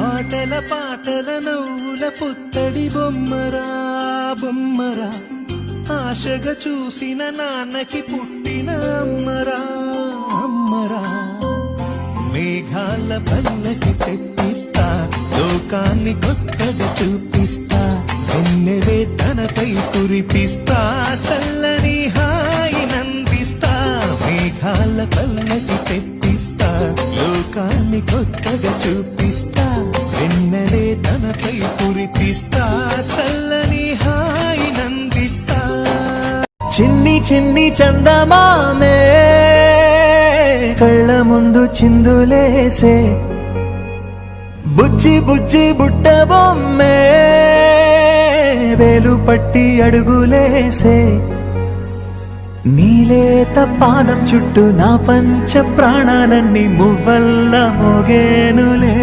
ఆటల పాటల నవ్వుల పుత్తడి బొమ్మరా బొమ్మరా, ఆశగా చూసిన నాన్నకి పుట్టిన అమ్మరా అమ్మరా. మేఘాల పల్లకి తెప్పిస్తా, లోకాన్ని కొత్తగా చూపిస్తా, వెన్నెలే తనపై కురిపిస్తా, చల్లని హాయినందిస్తా. మేఘాల పల్లకి తెప్పిస్తా, లోకాన్ని కొత్తగా చూపిస్తా, వెన్నెలే తనపై కురిపిస్తా, చల్లని హాయినందిస్తా. చిన్ని చిన్ని చందమామే కళ్ళ ముందు చిందులేసే, బుజ్జి బుజ్జి బుట్ట బొమ్మే వేలు పట్టి అడుగులేసే. నీలేత పానం చుట్టూ నా పంచ ప్రాణాలన్నీ మువ్వల్ల మోగేనులే.